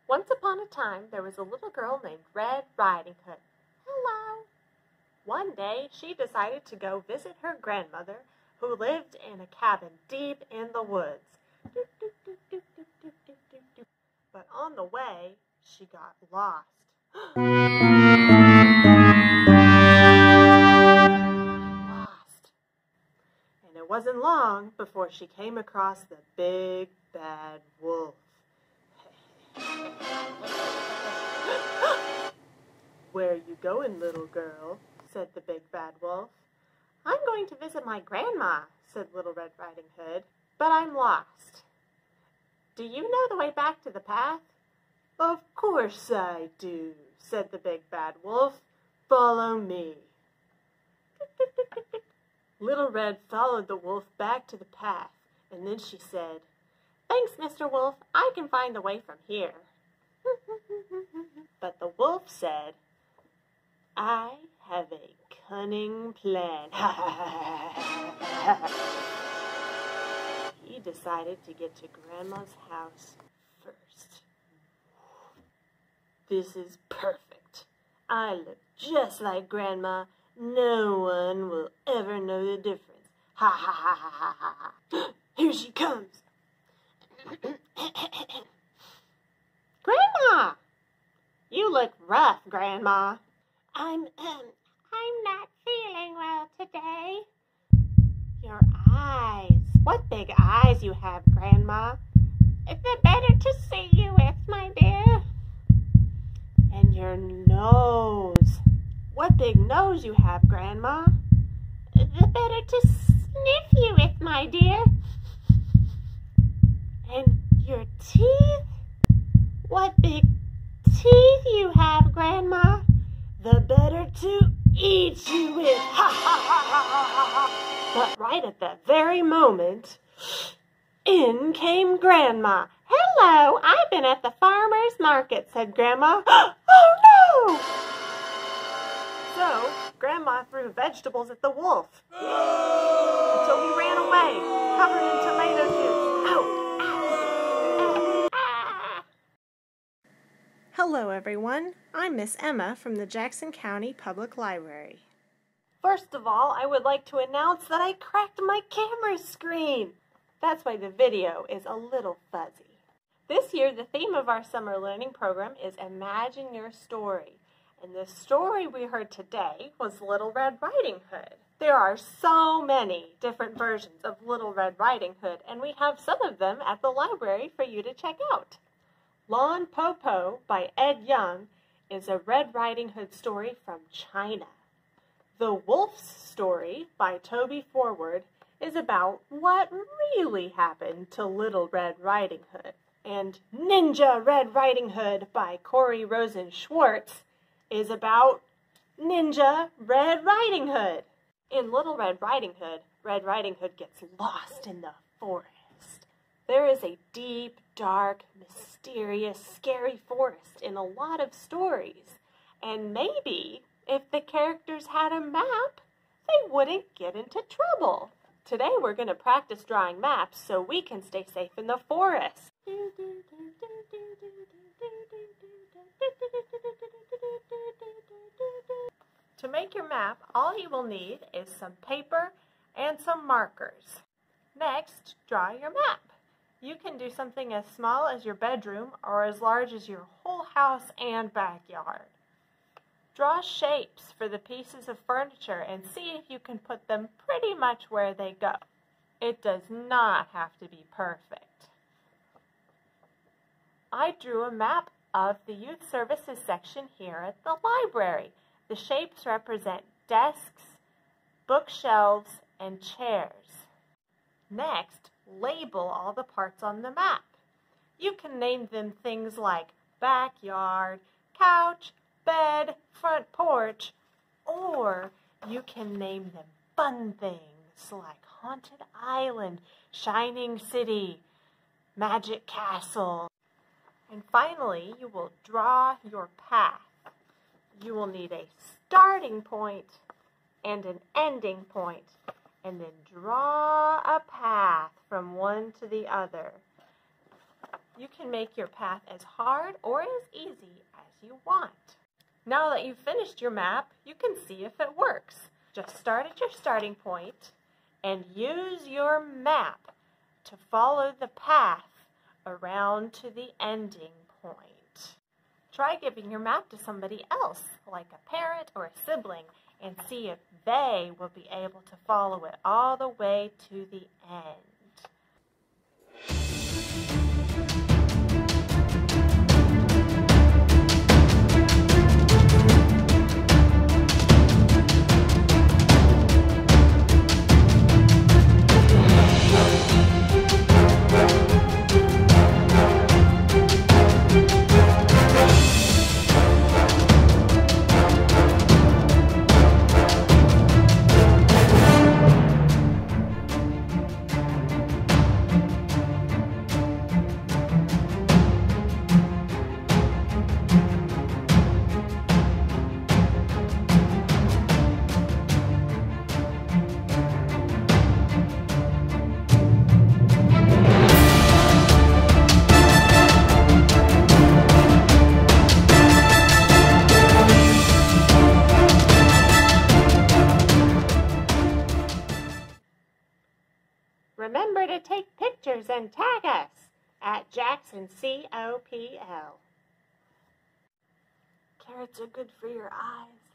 Once upon a time, there was a little girl named Red Riding Hood. Hello! One day, she decided to go visit her grandmother, who lived in a cabin deep in the woods. But on the way, she got lost. Lost. And it wasn't long before she came across the big bad wolf. "Where are you going, little girl?" said the big bad wolf. "I'm going to visit my grandma," said Little Red Riding Hood, "but I'm lost." "Do you know the way back to the path?" "Of course I do," said the big bad wolf. "Follow me." Little Red followed the wolf back to the path, and then she said, "Thanks, Mr. Wolf, I can find the way from here." But the wolf said, "I have a cunning plan." He decided to get to Grandma's house first. "This is perfect. I look just like Grandma. No one will ever know the difference. Ha ha ha ha ha ha ha. Here she comes." "Grandma! You look rough, Grandma." I'm not feeling well today." "Your eyes. What big eyes you have, Grandma." "The better to see you with, my dear." "And your nose. What big nose you have, Grandma." "The better to sniff you with, my dear." "And your teeth. What big teeth you have, Grandma." "The better to eat you with." Ha ha ha ha ha ha. But right at that very moment, in came Grandma. "Hello, I've been at the farmer's market," said Grandma. "Oh no!" So Grandma threw vegetables at the wolf until he ran away, covered in tomato juice. Ow! Ow! Ow! Ah! Hello, everyone. I'm Miss Emma from the Jackson County Public Library. First of all, I would like to announce that I cracked my camera screen. That's why the video is a little fuzzy. This year, the theme of our summer learning program is Imagine Your Story. And the story we heard today was Little Red Riding Hood. There are so many different versions of Little Red Riding Hood, and we have some of them at the library for you to check out. Lon Po Po by Ed Young is a Red Riding Hood story from China. The Wolf's Story by Toby Forward is about what really happened to Little Red Riding Hood. And Ninja Red Riding Hood by Corey Rosen Schwartz is about Ninja Red Riding Hood. In Little Red Riding Hood gets lost in the forest. There is a deep, dark, mysterious, scary forest in a lot of stories. And maybe if the characters had a map, they wouldn't get into trouble. Today we're going to practice drawing maps so we can stay safe in the forest. To make your map, all you will need is some paper and some markers. Next, draw your map. You can do something as small as your bedroom or as large as your whole house and backyard. Draw shapes for the pieces of furniture and see if you can put them pretty much where they go. It does not have to be perfect. I drew a map of the Youth Services section here at the library. The shapes represent desks, bookshelves, and chairs. Next, label all the parts on the map. You can name them things like backyard, couch, bed, front porch, or you can name them fun things like Haunted Island, Shining City, Magic Castle. And finally, you will draw your path. You will need a starting point and an ending point, and then draw a path from one to the other. You can make your path as hard or as easy as you want. Now that you've finished your map, you can see if it works. Just start at your starting point and use your map to follow the path around to the ending point. Try giving your map to somebody else, like a parent or a sibling, and see if they will be able to follow it all the way to the end. Remember to take pictures and tag us at JacksonCOPL. Carrots are good for your eyes.